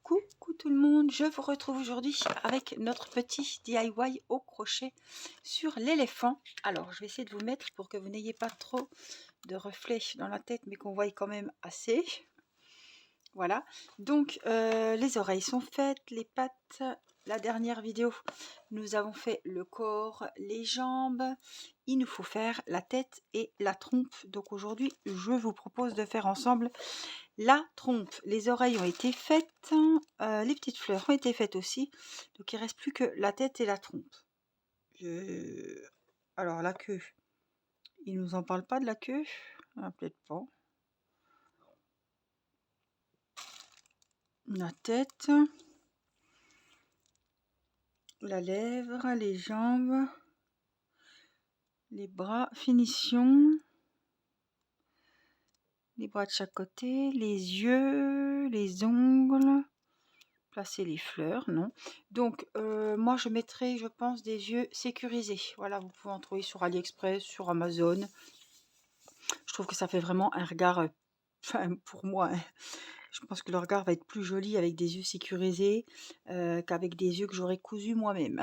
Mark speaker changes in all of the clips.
Speaker 1: Coucou tout le monde, je vous retrouve aujourd'hui avec notre petit DIY au crochet sur l'éléphant. Alors je vais essayer de vous mettre pour que vous n'ayez pas trop de reflets dans la tête mais qu'on voie quand même assez. Voilà, donc les oreilles sont faites, les pattes. La dernière vidéo, nous avons fait le corps, les jambes. Il nous faut faire la tête et la trompe. Donc aujourd'hui, je vous propose de faire ensemble la trompe. Les oreilles ont été faites, les petites fleurs ont été faites aussi. Donc il ne reste plus que la tête et la trompe. Alors la queue, il nous en parle pas de la queue, peut-être pas. La tête, la lèvre, les jambes, les bras, finition, les bras de chaque côté, les yeux, les ongles, placer les fleurs, non. Donc moi je mettrai, je pense, des yeux sécurisés. Voilà, vous pouvez en trouver sur AliExpress, sur Amazon. Je trouve que ça fait vraiment un regard, enfin pour moi, hein, je pense que le regard va être plus joli avec des yeux sécurisés qu'avec des yeux que j'aurais cousus moi-même.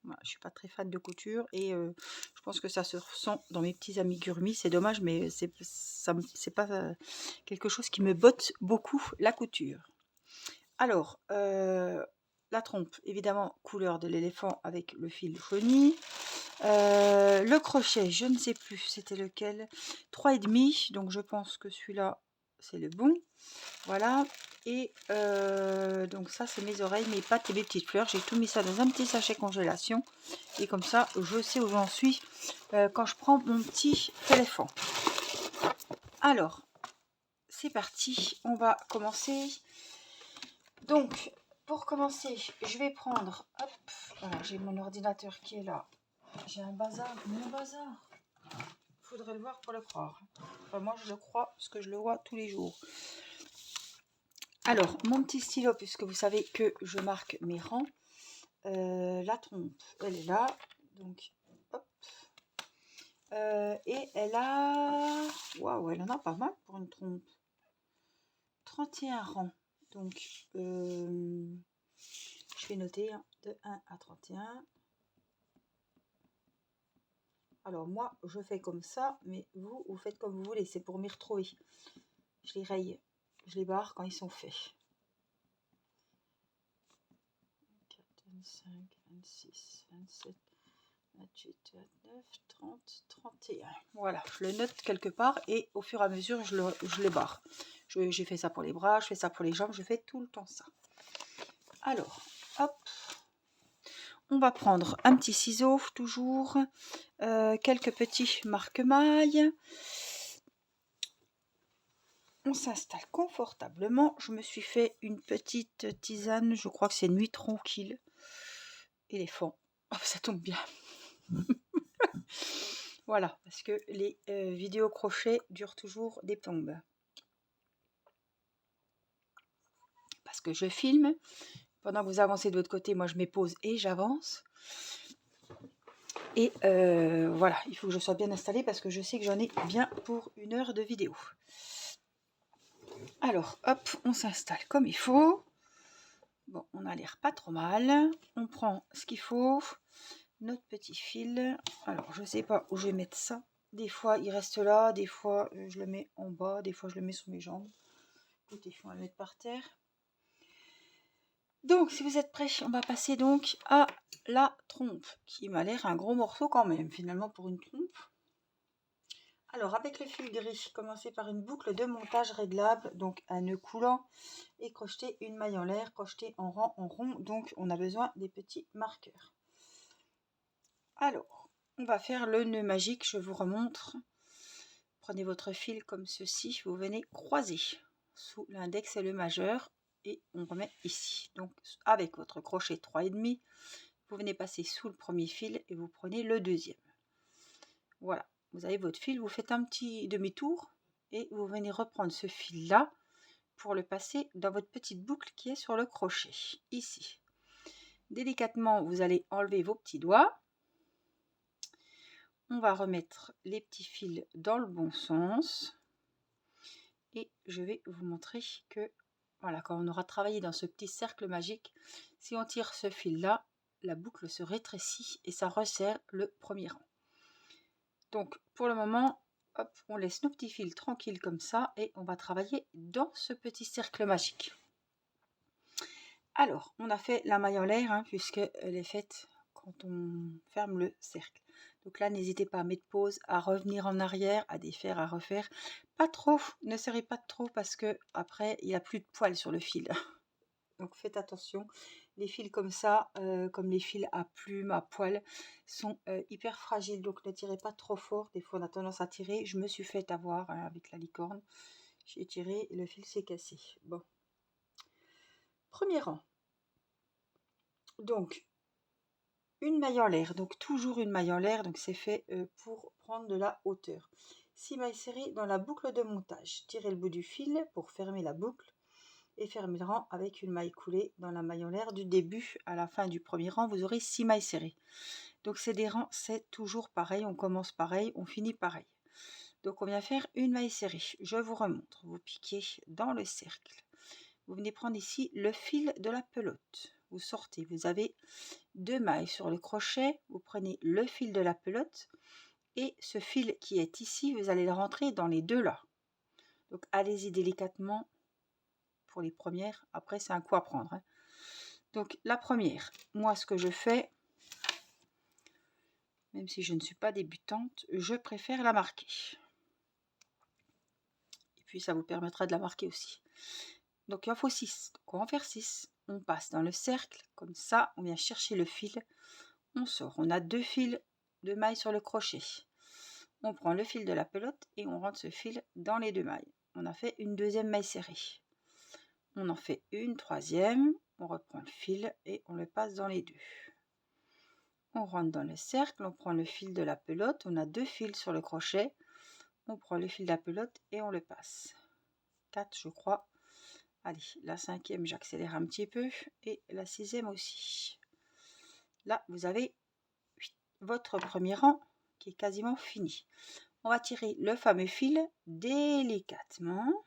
Speaker 1: Voilà, je suis pas très fan de couture et je pense que ça se ressent dans mes petits amigurumis. C'est dommage, mais c'est pas quelque chose qui me botte beaucoup, la couture. Alors, la trompe, évidemment, couleur de l'éléphant avec le fil jauni. Le crochet, je ne sais plus, c'était lequel. 3,5, donc je pense que celui-là, c'est le bon. Voilà. Et donc ça, c'est mes oreilles, mes pattes et mes petites fleurs. J'ai tout mis ça dans un petit sachet congélation. Et comme ça, je sais où j'en suis quand je prends mon petit téléphone. Alors, c'est parti. On va commencer. Donc, pour commencer, je vais prendre... Hop, voilà, j'ai mon ordinateur qui est là. J'ai un bazar, mon bazar. Faudrait le voir pour le croire. Enfin, moi, je le crois parce que je le vois tous les jours. Alors, mon petit stylo, puisque vous savez que je marque mes rangs. La trompe, elle est là. Donc, hop. Et elle a... Waouh, elle en a pas mal pour une trompe. 31 rangs. Donc, je vais noter hein, de 1 à 31. Alors, moi, je fais comme ça, mais vous faites comme vous voulez. C'est pour m'y retrouver. Je les raye, je les barre quand ils sont faits. 24, 25, 26, 27, 28, 29, 30, 31. Voilà, je le note quelque part et au fur et à mesure, je le barre. J'ai fait ça pour les bras, je fais ça pour les jambes, je fais tout le temps ça. Alors, hop, on va prendre un petit ciseau, toujours, quelques petits marque-mailles. On s'installe confortablement. Je me suis fait une petite tisane, je crois que c'est nuit tranquille. Éléphant. Oh, ça tombe bien. Voilà, parce que les vidéos crochet durent toujours des plombes. Parce que je filme. Pendant que vous avancez de votre côté, moi je mets pause et j'avance. Et voilà, il faut que je sois bien installée parce que je sais que j'en ai bien pour 1 heure de vidéo. Alors, hop, on s'installe comme il faut. Bon, on a l'air pas trop mal. On prend ce qu'il faut. Notre petit fil. Alors, je sais pas où je vais mettre ça. Des fois, il reste là. Des fois, je le mets en bas. Des fois, je le mets sous mes jambes. Écoutez, on va le mettre par terre. Donc, si vous êtes prêts, on va passer donc à la trompe, qui m'a l'air un gros morceau quand même, finalement, pour une trompe. Alors, avec le fil gris, commencez par une boucle de montage réglable, donc un nœud coulant, et crocheter une maille en l'air, crocheter en rang, en rond, donc on a besoin des petits marqueurs. Alors, on va faire le nœud magique, je vous remontre. Prenez votre fil comme ceci, vous venez croiser sous l'index et le majeur, et on remet ici. Donc avec votre crochet 3,5, vous venez passer sous le premier fil et vous prenez le deuxième. Voilà, vous avez votre fil, vous faites un petit demi-tour et vous venez reprendre ce fil là pour le passer dans votre petite boucle qui est sur le crochet ici. Délicatement, vous allez enlever vos petits doigts. On va remettre les petits fils dans le bon sens et je vais vous montrer que Voilà, quand on aura travaillé dans ce petit cercle magique, si on tire ce fil-là, la boucle se rétrécit et ça resserre le premier rang. Donc, pour le moment, hop, on laisse nos petits fils tranquilles comme ça et on va travailler dans ce petit cercle magique. Alors, on a fait la maille en l'air, hein, puisqu'elle est faite quand on ferme le cercle. Donc là, n'hésitez pas à mettre pause, à revenir en arrière, à défaire, à refaire. Pas trop, ne serrez pas trop parce que après il n'y a plus de poils sur le fil. Donc faites attention. Les fils comme ça, comme les fils à plumes, à poils, sont hyper fragiles. Donc ne tirez pas trop fort. Des fois, on a tendance à tirer. Je me suis fait avoir hein, avec la licorne. J'ai tiré et le fil s'est cassé. Bon. Premier rang. Donc, une maille en l'air. Donc, toujours une maille en l'air. Donc, c'est fait pour prendre de la hauteur. 6 mailles serrées dans la boucle de montage. Tirez le bout du fil pour fermer la boucle. Et fermer le rang avec une maille coulée dans la maille en l'air du début à la fin du premier rang. Vous aurez 6 mailles serrées. Donc c'est des rangs, c'est toujours pareil, on commence pareil, on finit pareil. Donc on vient faire une maille serrée. Je vous remontre. Vous piquez dans le cercle. Vous venez prendre ici le fil de la pelote. Vous sortez, vous avez 2 mailles sur le crochet. Vous prenez le fil de la pelote et ce fil qui est ici, vous allez le rentrer dans les deux là. Donc allez-y délicatement. Pour les premières, après c'est un coup à prendre hein. Donc la première, moi ce que je fais, même si je ne suis pas débutante, je préfère la marquer et puis ça vous permettra de la marquer aussi. Donc il en faut 6, donc on va en faire 6. On passe dans le cercle comme ça, on vient chercher le fil, on sort, on a 2 fils de mailles sur le crochet, on prend le fil de la pelote et on rentre ce fil dans les 2 mailles. On a fait une deuxième maille serrée, on en fait une troisième, on reprend le fil et on le passe dans les 2. On rentre dans le cercle, on prend le fil de la pelote, on a 2 fils sur le crochet, on prend le fil de la pelote et on le passe. 4 je crois. Allez, la 5e j'accélère un petit peu et la 6e aussi. Là vous avez votre premier rang qui est quasiment fini. On va tirer le fameux fil délicatement.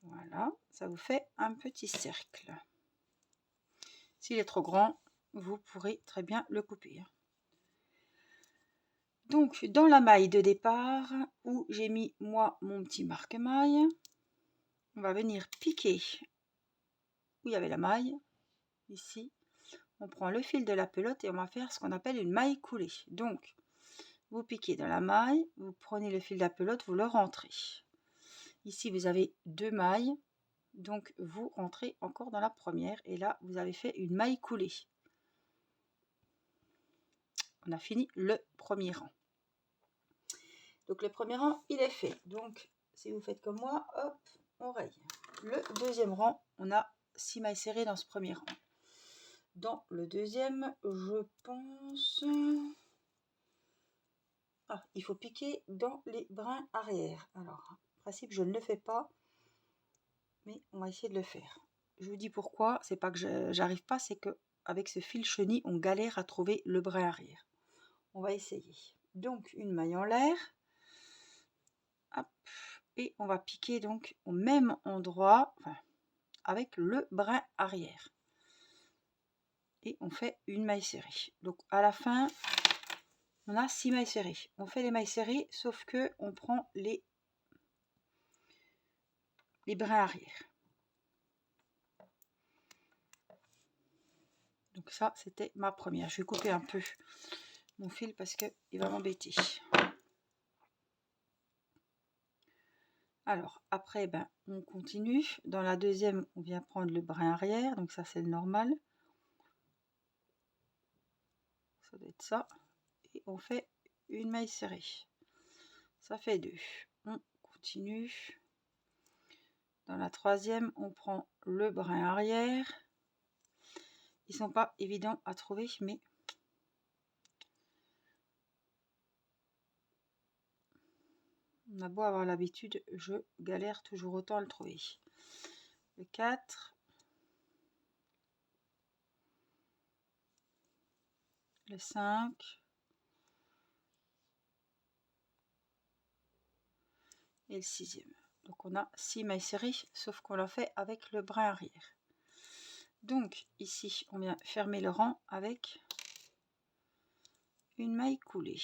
Speaker 1: Voilà, ça vous fait un petit cercle. S'il est trop grand, vous pourrez très bien le couper. Donc, dans la maille de départ, où j'ai mis moi mon petit marque-maille, on va venir piquer où il y avait la maille, ici. On prend le fil de la pelote et on va faire ce qu'on appelle une maille coulée. Donc, vous piquez dans la maille, vous prenez le fil de la pelote, vous le rentrez. Ici, vous avez 2 mailles, donc vous rentrez encore dans la première et là, vous avez fait une maille coulée. On a fini le premier rang. Donc le premier rang, il est fait. Donc si vous faites comme moi, hop, on raye. Le deuxième rang, on a 6 mailles serrées dans ce premier rang. Dans le deuxième, je pense... Ah, il faut piquer dans les brins arrière. Alors, en principe, je ne le fais pas, mais on va essayer de le faire. Je vous dis pourquoi, c'est pas que j'arrive pas, c'est que avec ce fil chenille, on galère à trouver le brin arrière. On va essayer. Donc, une maille en l'air. Hop, et on va piquer donc au même endroit, enfin, avec le brin arrière. Et on fait une maille serrée. Donc à la fin, on a 6 mailles serrées. On fait les mailles serrées, sauf que on prend les brins arrière. Donc ça, c'était ma première. Je vais couper un peu mon fil parce qu'il va m'embêter. Alors, après, ben, on continue. Dans la deuxième, on vient prendre le brin arrière. Donc ça, c'est le normal. Ça doit être ça. Et on fait une maille serrée. Ça fait 2. On continue. Dans la troisième, on prend le brin arrière. Ils sont pas évidents à trouver, mais on a beau avoir l'habitude, je galère toujours autant à le trouver. Le 4, le 5, et le 6e. Donc on a 6 mailles serrées, sauf qu'on l'a fait avec le brin arrière. Donc ici, on vient fermer le rang avec une maille coulée.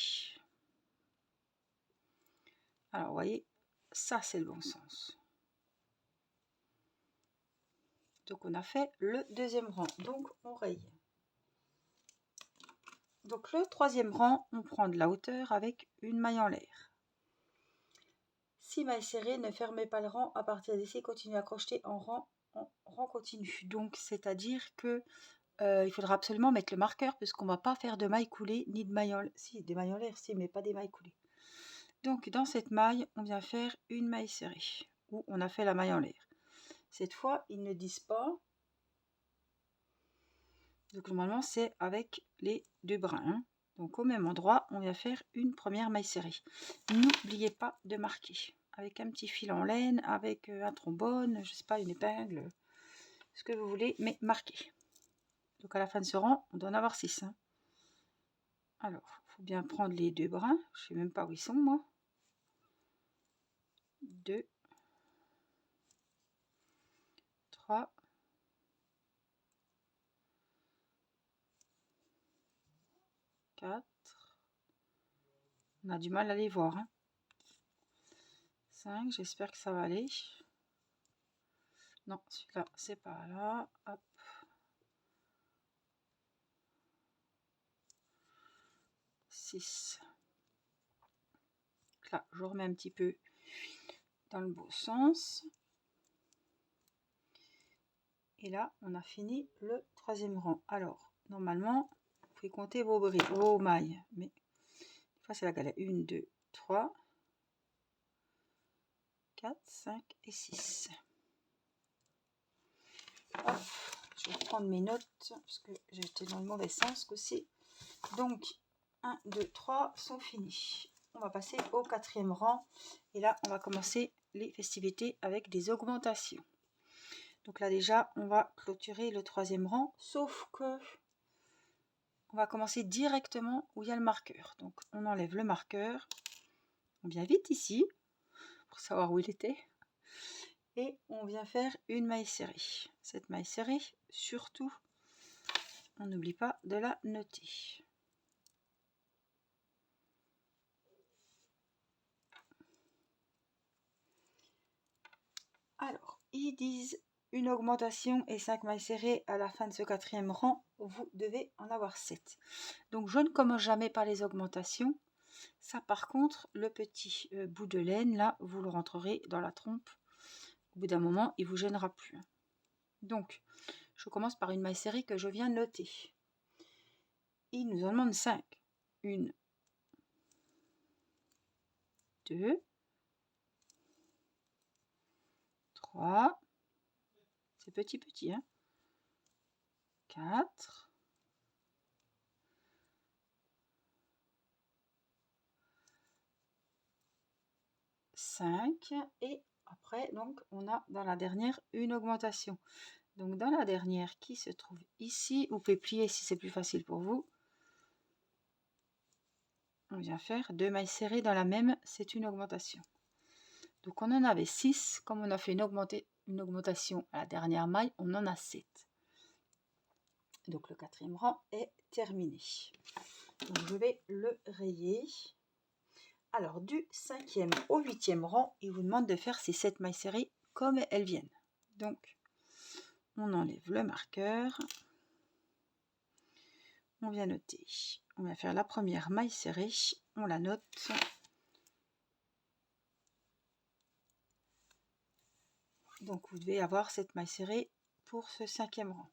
Speaker 1: Alors vous voyez, ça c'est le bon sens. Donc on a fait le deuxième rang, donc on raye. Donc le troisième rang, on prend de la hauteur avec une maille en l'air. 6 mailles serrées, ne fermez pas le rang, à partir d'ici, continuez à crocheter en rang continu. Donc c'est à dire que il faudra absolument mettre le marqueur puisqu'on ne va pas faire de mailles coulées ni de mailles en l'air. Si, des mailles en l'air, si, mais pas des mailles coulées. Donc dans cette maille, on vient faire une maille serrée où on a fait la maille en l'air. Cette fois, ils ne disent pas. Donc normalement, c'est avec les deux brins. Hein. Donc au même endroit, on vient faire une première maille serrée. N'oubliez pas de marquer avec un petit fil en laine, avec un trombone, je sais pas, une épingle, ce que vous voulez, mais marquez. Donc à la fin de ce rang, on doit en avoir 6. Hein. Alors, il faut bien prendre les deux brins. Je ne sais même pas où ils sont, moi. 2, 3, 4. On a du mal à les voir. Hein. 5, j'espère que ça va aller. Non, celui-là, c'est pas là. Hop. 6. Là, je remets un petit peu dans le beau sens. Et là, on a fini le troisième rang. Alors, normalement, vous pouvez compter vos mailles. Mais des fois, c'est la galère. 1, 2, 3, 4, 5 et 6. Hop, je vais prendre mes notes parce que j'étais dans le mauvais sens aussi. Donc, 1, 2, 3 sont finis. On va passer au quatrième rang. Et là, on va commencer les festivités avec des augmentations. Donc là, déjà, on va clôturer le troisième rang. Sauf que on va commencer directement où il y a le marqueur. Donc, on enlève le marqueur. On vient vite ici pour savoir où il était. Et on vient faire une maille serrée. Cette maille serrée, surtout, on n'oublie pas de la noter. Alors, ils disent une augmentation et 5 mailles serrées à la fin de ce quatrième rang. Vous devez en avoir 7. Donc, je ne commence jamais par les augmentations. Ça, par contre, le petit bout de laine, là, vous le rentrerez dans la trompe. Au bout d'un moment, il ne vous gênera plus. Donc, je commence par une maille serrée que je viens noter. Il nous en demande 5. 1, 2, 3, c'est petit, hein. 4, 5 et après, donc, on a dans la dernière une augmentation. Donc, dans la dernière qui se trouve ici, vous pouvez plier si c'est plus facile pour vous. On vient faire 2 mailles serrées dans la même, c'est une augmentation. Donc, on en avait 6. Comme on a fait une augmentation à la dernière maille, on en a 7. Donc, le quatrième rang est terminé. Donc, je vais le rayer. Alors, du 5e au 8e rang, il vous demande de faire ces 7 mailles serrées comme elles viennent. Donc, on enlève le marqueur. On vient noter. On va faire la première maille serrée. On la note. Donc, vous devez avoir cette maille serrée pour ce 5e rang.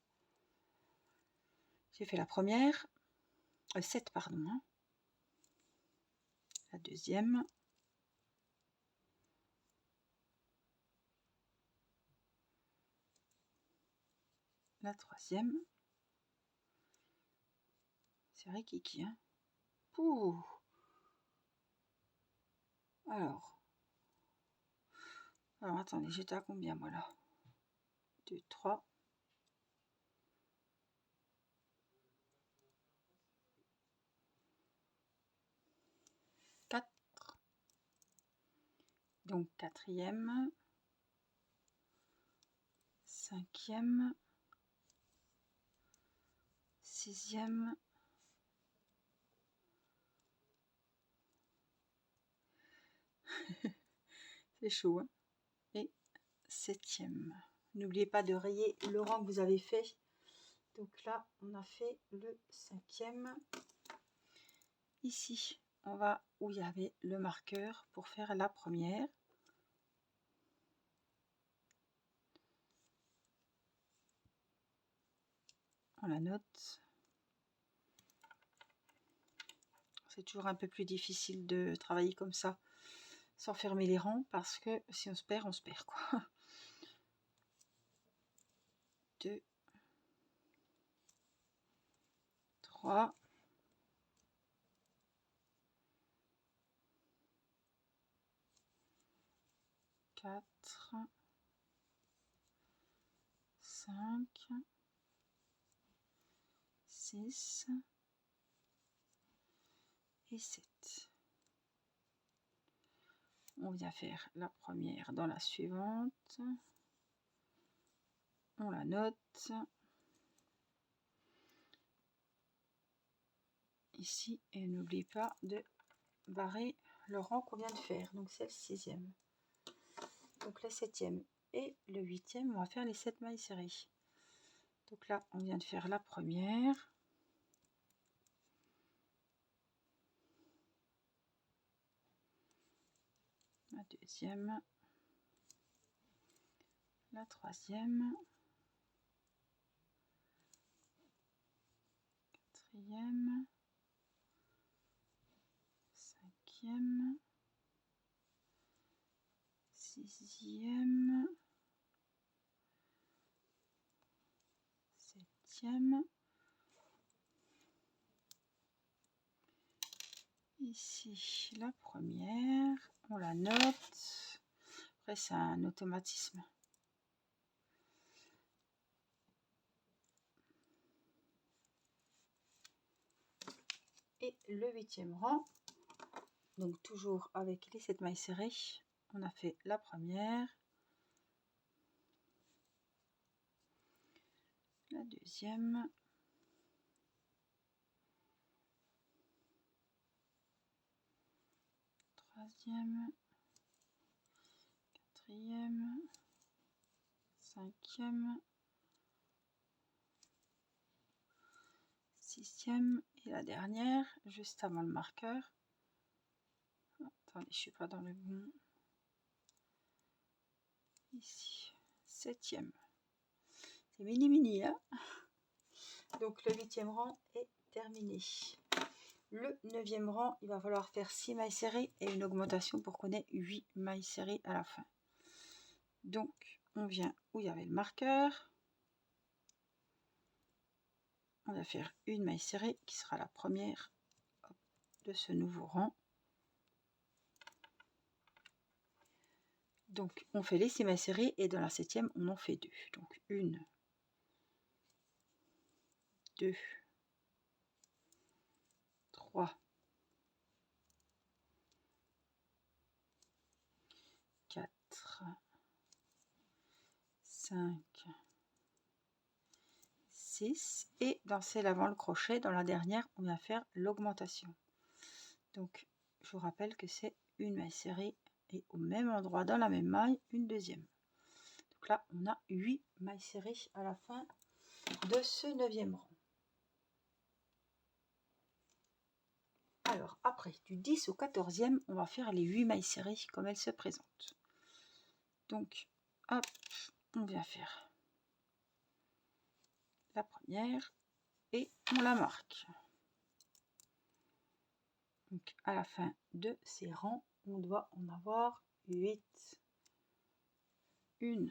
Speaker 1: J'ai fait la première. 7, pardon. Hein. La deuxième. La troisième. C'est vrai Kiki, hein. Pouh. Alors, attendez, j'étais à combien moi là? 2, 3. 4. Donc, quatrième. 5e, 6e, c'est chaud, hein, et 7e. N'oubliez pas de rayer le rang que vous avez fait. Donc là, on a fait le 5e. Ici, on va où il y avait le marqueur pour faire la première. On la note. C'est toujours un peu plus difficile de travailler comme ça, sans fermer les rangs, parce que si on se perd quoi. 2, 3, 4, 5, 6 et 7. On vient faire la première dans la suivante. On la note. Ici, et n'oublie pas de barrer le rang qu'on vient de faire. Donc c'est le 6e. Donc le 7e et le 8e, on va faire les 7 mailles serrées. Donc là, on vient de faire la première. La deuxième. La troisième. Quatrième. Cinquième. Sixième. Septième. Ici, la première. On la note. Après, c'est un automatisme. Et le 8e rang, donc toujours avec les 7 mailles serrées, on a fait la première, la deuxième, troisième, quatrième, cinquième, sixième et la dernière, juste avant le marqueur. Attendez, je suis pas dans le bon. Ici, 7e. C'est mini, hein. Donc le 8e rang est terminé. Le 9e rang, il va falloir faire 6 mailles serrées et une augmentation pour qu'on ait 8 mailles serrées à la fin. Donc, on vient où il y avait le marqueur. On va faire une maille serrée qui sera la première de ce nouveau rang. Donc, on fait les 6 mailles serrées et dans la 7e, on en fait 2. Donc, 1, 2, 3, 4, 5, 6 et dans celle avant le crochet, dans la dernière, on vient faire l'augmentation. Donc, je vous rappelle que c'est une maille serrée et au même endroit, dans la même maille, une deuxième. Donc là, on a 8 mailles serrées à la fin de ce 9e rang. Alors, après, du 10 au 14e, on va faire les 8 mailles serrées comme elles se présentent. Donc, hop, on vient faire la première et on la marque. Donc, à la fin de ces rangs, on doit en avoir 8. 1,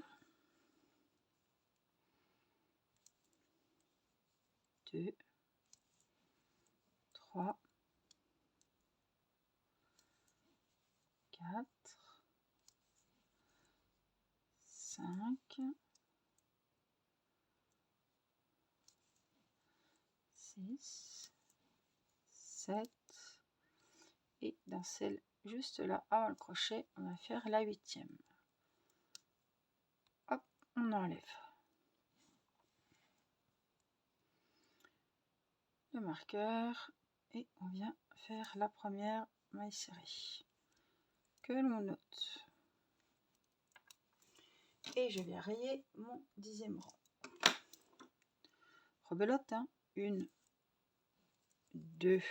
Speaker 1: 2, 3, 4, 5, 6, 7 et dans celle juste là avant le crochet, on va faire la 8e. Hop, on enlève. le marqueur et on vient faire la première maille serrée que l'on note. Et je vais rayer mon 10e rang. Rebelote, hein. 1, 2,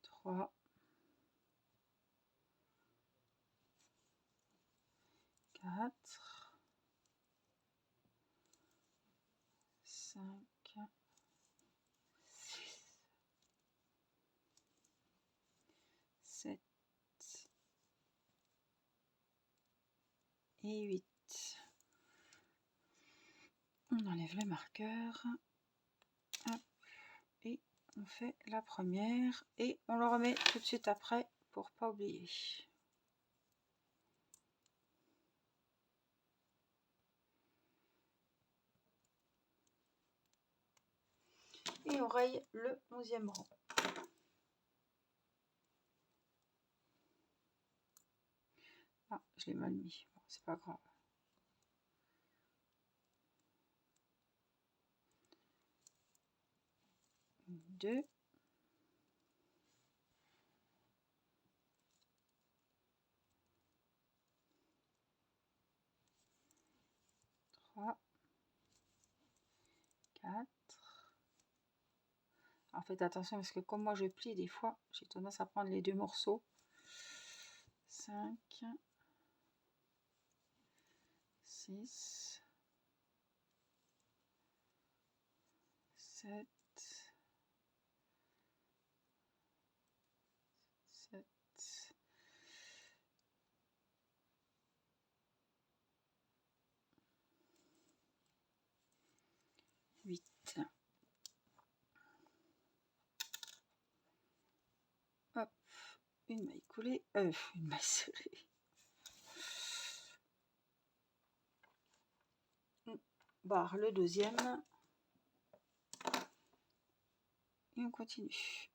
Speaker 1: 3, 4, 5, 6, 7 et 8. On enlève le marqueur. Hop, et on fait la première et on le remet tout de suite après pour pas oublier. Et on raye le 11e rang. Ah, je l'ai mal mis, bon, c'est pas grave. 2, 3, 4. En fait, attention parce que comme moi je plie des fois, j'ai tendance à prendre les 2 morceaux. 5, 6, 7, 7, 8. Hop, une maille coulée, une maille serrée. On barre le 2e et on continue.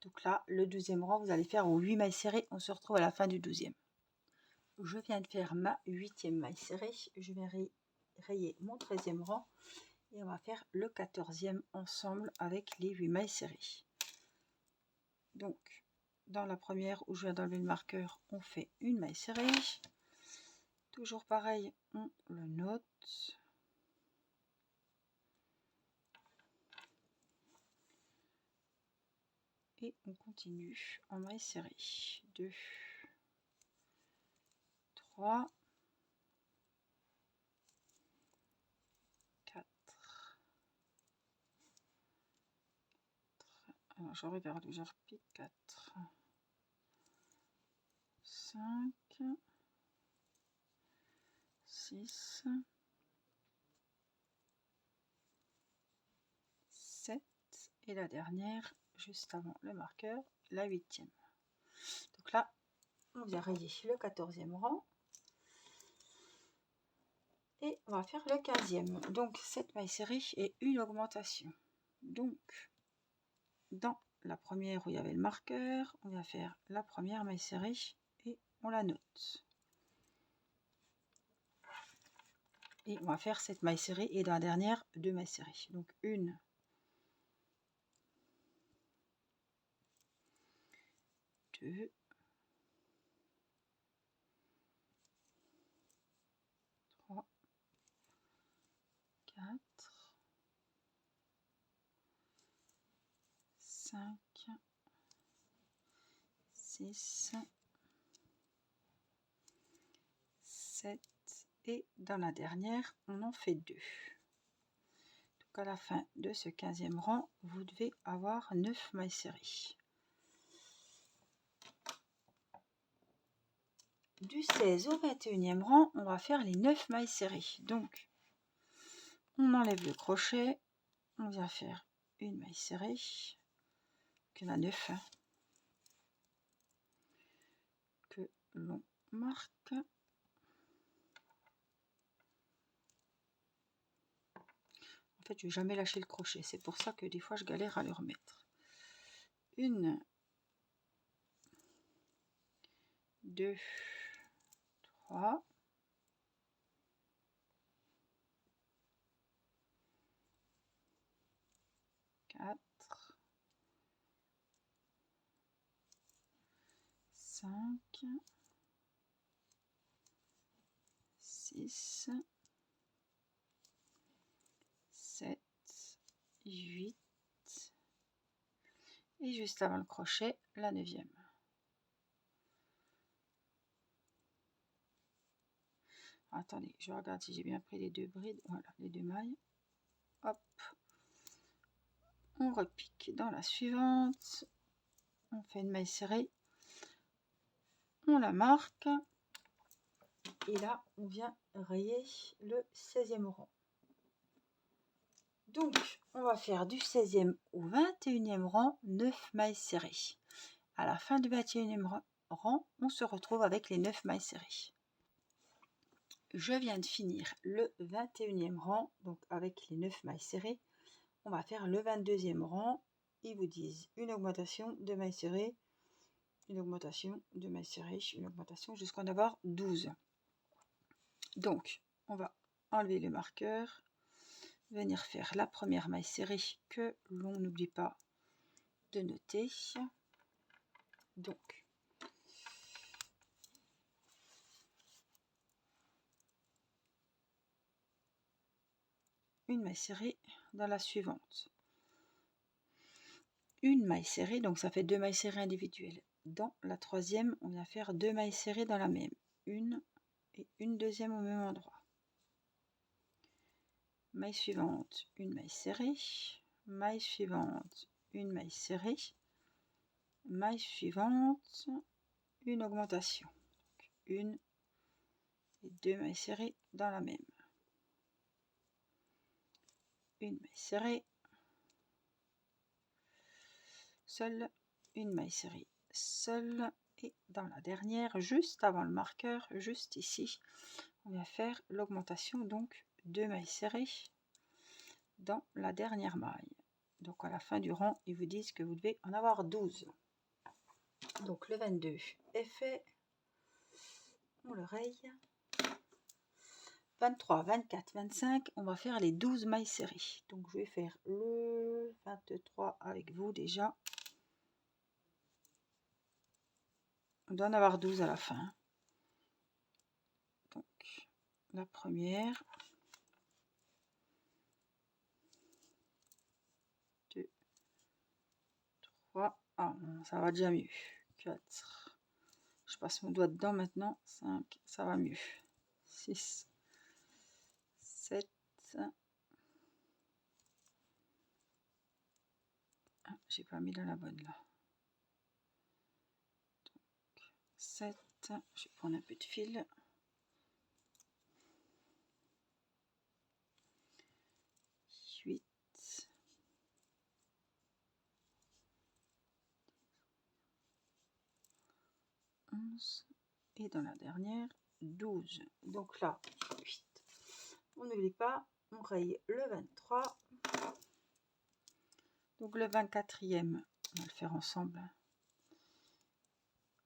Speaker 1: Donc là, le 12e rang, vous allez faire aux 8 mailles serrées. On se retrouve à la fin du 12e. Je viens de faire ma 8e maille serrée. Je vais rayer mon 13e rang et on va faire le 14e ensemble avec les 8 mailles serrées. Donc, dans la première où je viens d'enlever le marqueur, on fait une maille serrée. Toujours pareil, on le note. Et on continue en maille serrée. 2, 3, 4. Alors je regarde où je repique. 4, 5, 6, 7 et la dernière juste avant le marqueur, la 8e. Donc là, on vient rayer le 14e rang et on va faire le 15e. Donc cette maille serrée est une augmentation. Donc dans la première où il y avait le marqueur, on va faire la première maille serrée et on la note. Et on va faire cette maille serrée et dans la dernière 2 mailles serrées. Donc 1, 2, 3, 4, 5, 6, 7 et dans la dernière on en fait 2. Donc à la fin de ce 15e rang vous devez avoir 9 mailles serrées. Du 16 au 21e rang on va faire les 9 mailles serrées. Donc on enlève le crochet, on vient faire une maille serrée, qu'il y en a 9 hein, que l'on marque. En fait, je vais jamais lâcher le crochet, c'est pour ça que des fois je galère à le remettre. 1, 2, 3, 4, 5, 6, 7, 8 et juste avant le crochet, la 9e. Attendez, je regarde si j'ai bien pris les 2 brides. Voilà, les 2 mailles. Hop. On repique dans la suivante. On fait une maille serrée. On la marque. Et là, on vient rayer le 16e rang. Donc, on va faire du 16e au 21e rang 9 mailles serrées. À la fin du 21e rang, on se retrouve avec les 9 mailles serrées. Je viens de finir le 21e rang, donc avec les 9 mailles serrées. On va faire le 22e rang. Ils vous disent une augmentation de mailles serrées, une augmentation de mailles serrées, une augmentation jusqu'à en avoir 12. Donc, on va enlever le marqueur, venir faire la première maille serrée que l'on n'oublie pas de noter. Donc, une maille serrée dans la suivante. Une maille serrée, donc ça fait 2 mailles serrées individuelles. Dans la troisième, on vient faire 2 mailles serrées dans la même. Une et une deuxième au même endroit. Maille suivante, une maille serrée. Maille suivante, une maille serrée. Maille suivante, une augmentation. Donc, une et 2 mailles serrées dans la même. Une maille serrée. Seule, une maille serrée seule, et dans la dernière, juste avant le marqueur, juste ici, on va faire l'augmentation, donc 2 mailles serrées dans la dernière maille. Donc à la fin du rang, ils vous disent que vous devez en avoir 12. Donc le 22 est fait, on le raye. 23, 24, 25, on va faire les 12 mailles serrées. Donc je vais faire le 23 avec vous déjà. On doit en avoir 12 à la fin. Donc, la première, 2, 3, ah, ça va déjà mieux. 4, je passe mon doigt dedans maintenant. 5, ça va mieux. 6, 7, ah, j'ai pas mis dans la bonne là. Donc, 7, je vais prendre un peu de fil. 8, 11 et dans la dernière 12. Donc là 8. On n'oublie pas, on raye le 23. Donc le 24e, on va le faire ensemble.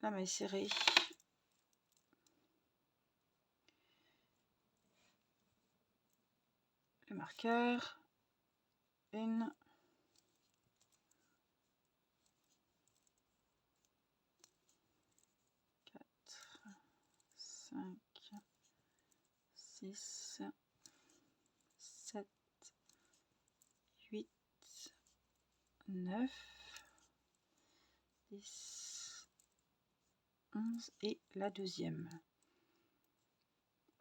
Speaker 1: La maille serrée. Le marqueur. 1, 4, 5, 6, 7, 8, 9, 10, 11 et la deuxième.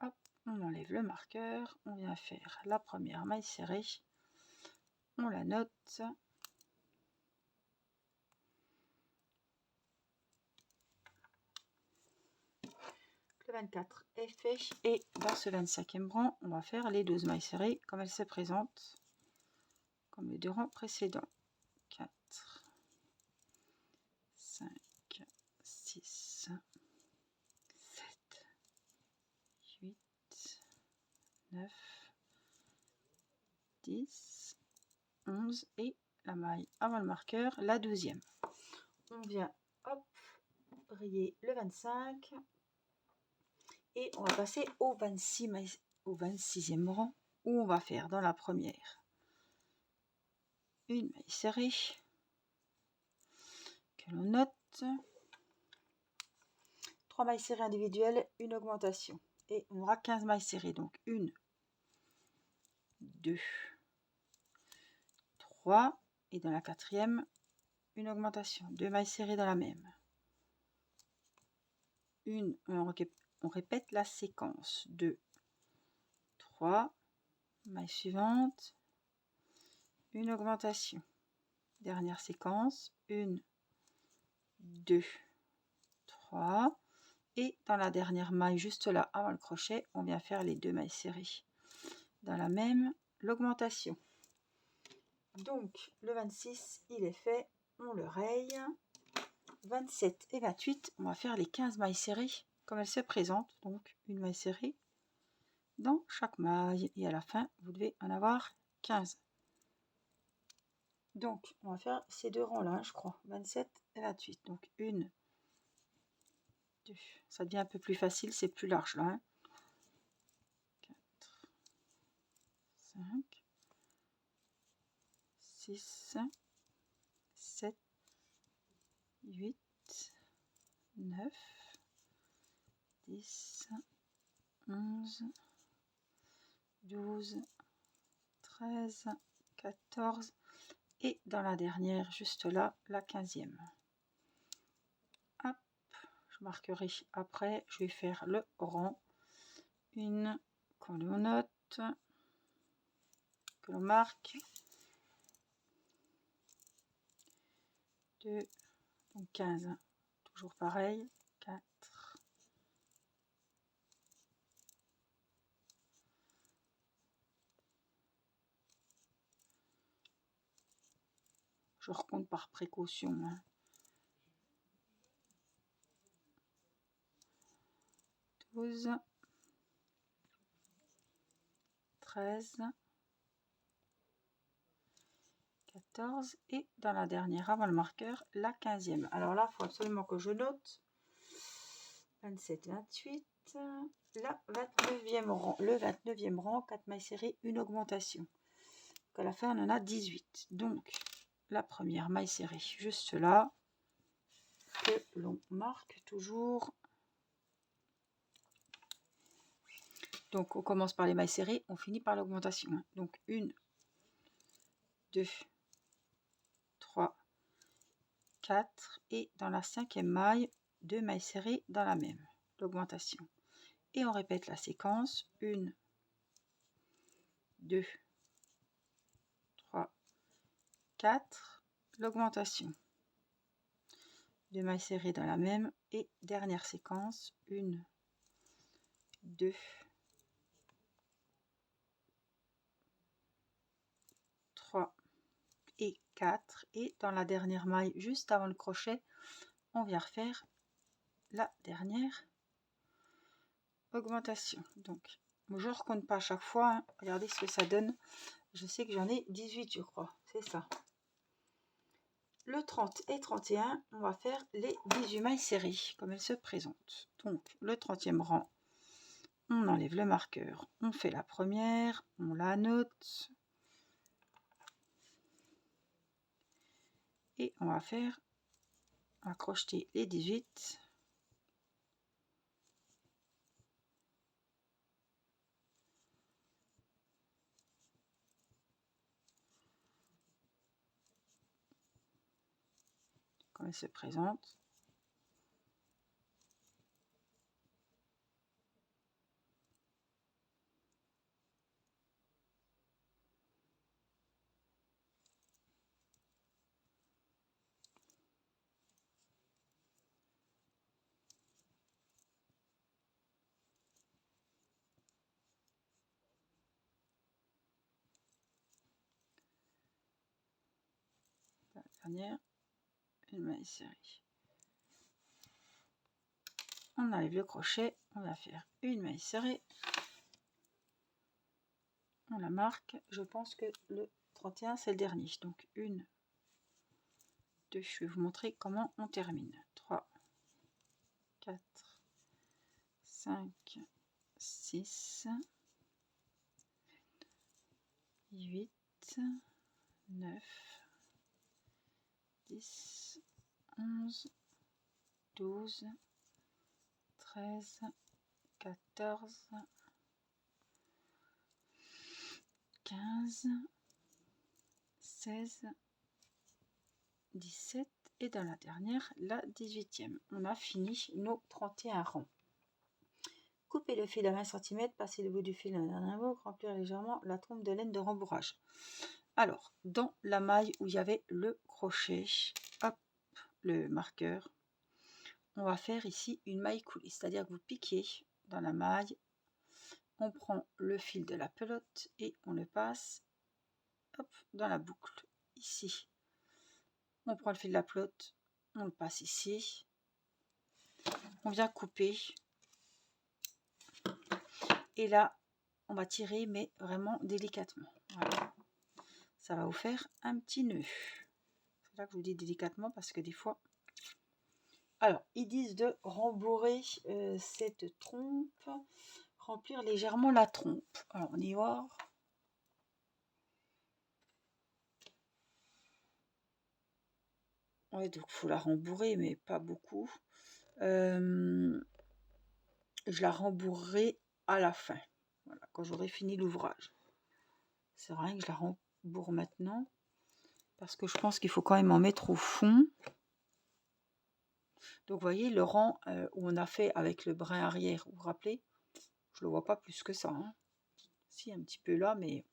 Speaker 1: Hop, on enlève le marqueur, on vient faire la première maille serrée, on la note. Le 24 est fait et dans ce 25e rang, on va faire les 12 mailles serrées comme elles se présentent, comme les 2 rangs précédents. 4, 5, 6, 7, 8, 9, 10, 11 et la maille avant le marqueur, la 12e. On vient hop, rayer le 25 Et on va passer au 26e rang, où on va faire dans la première une maille serrée que l'on note, 3 mailles serrées individuelles, une augmentation, et on aura 15 mailles serrées, donc 1, 2, 3, et dans la quatrième une augmentation, 2 mailles serrées dans la même, on répète la séquence, 2, 3, maille suivante, une augmentation, dernière séquence, 1, 2, 3, et dans la dernière maille juste là avant le crochet, on vient faire les 2 mailles serrées dans la même, l'augmentation. Donc le 26 il est fait, on le raye. 27 et 28, on va faire les 15 mailles serrées comme elles se présentent, donc une maille serrée dans chaque maille, et à la fin vous devez en avoir 15. Donc on va faire ces deux rangs là, je crois, 27 et 28, donc 1, 2, ça devient un peu plus facile, c'est plus large là, 4, 5, 6, 7, 8, 9, 10, 11, 12, 13, 14, et dans la dernière juste là, la 15e. Hop, je marquerai après, je vais faire le rang, une qu'on note, que l'on marque, 2, donc 15, toujours pareil, 4, je recompte par précaution, 12, 13, 14, et dans la dernière avant le marqueur, la 15e. Alors là, il faut absolument que je note 27, 28, la 29e rang, le 29e rang, 4 mailles serrées, une augmentation. Donc à la fin, on en a 18. Donc la première maille serrée juste là, que l'on marque toujours. Donc on commence par les mailles serrées, on finit par l'augmentation. Donc 1, 2, 3, 4, et dans la 5e maille, 2 mailles serrées dans la même, l'augmentation. Et on répète la séquence, 1, 2, 3, 4, l'augmentation. 2 mailles serrées dans la même, et dernière séquence, 1, 2, 3 et 4, et dans la dernière maille juste avant le crochet, on vient refaire la dernière augmentation. Donc je ne recompte pas à chaque fois, hein. Regardez ce que ça donne, je sais que j'en ai 18 je crois, c'est ça. Le 30 et 31, on va faire les 18 mailles serrées comme elles se présentent. Donc le 30e rang, on enlève le marqueur, on fait la première, on la note, et on va faire, on va crocheter les 18. Comme elle se présente. La dernière, une maille serrée. On enlève le crochet, on va faire une maille serrée, on la marque, je pense que le 31 c'est le dernier, donc 1, 2, je vais vous montrer comment on termine, 3, 4, 5, 6, 8, 9, 10, 11, 12, 13, 14, 15, 16, 17 et dans la dernière, la 18e. On a fini nos 31 rangs. Coupez le fil à 20 cm, passez le bout du fil dans la dernière boucle, remplir légèrement la trompe de laine de rembourrage. Alors, dans la maille où il y avait le crochet, hop, le marqueur, on va faire ici une maille coulée, c'est-à-dire que vous piquez dans la maille, on prend le fil de la pelote et on le passe, hop, dans la boucle, ici. On prend le fil de la pelote, on le passe ici, on vient couper, et là, on va tirer, mais vraiment délicatement. Voilà. Ça va vous faire un petit nœud. C'est là que je vous dis délicatement, parce que des fois... Alors, ils disent de rembourrer cette trompe, remplir légèrement la trompe. Alors, on y va. Ouais, donc il faut la rembourrer, mais pas beaucoup. Je la rembourrerai à la fin, voilà, quand j'aurai fini l'ouvrage. C'est vrai que je la rembourre maintenant, parce que je pense qu'il faut quand même en mettre au fond. Donc, vous voyez, le rang où on a fait avec le brin arrière, vous vous rappelez? Je le vois pas plus que ça. Hein. Si, un petit peu là, mais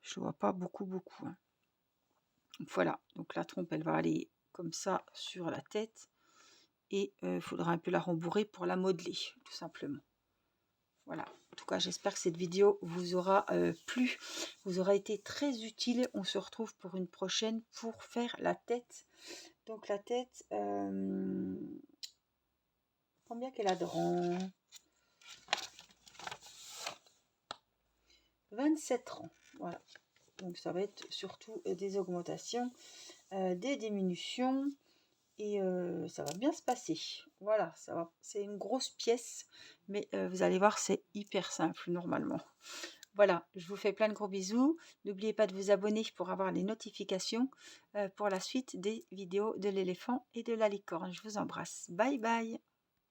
Speaker 1: je ne vois pas beaucoup. Hein. Donc, voilà, donc la trompe, elle va aller comme ça sur la tête. Et il faudra un peu la rembourrer pour la modeler, tout simplement. Voilà, en tout cas, j'espère que cette vidéo vous aura plu, vous aura été très utile. On se retrouve pour une prochaine pour faire la tête. Donc, la tête, combien qu'elle a de rangs? 27 rangs, voilà. Donc, ça va être surtout des augmentations, des diminutions. Et ça va bien se passer. Voilà, ça va. C'est une grosse pièce, mais vous allez voir, c'est hyper simple normalement. Voilà, je vous fais plein de gros bisous. N'oubliez pas de vous abonner pour avoir les notifications pour la suite des vidéos de l'éléphant et de la licorne. Je vous embrasse. Bye bye.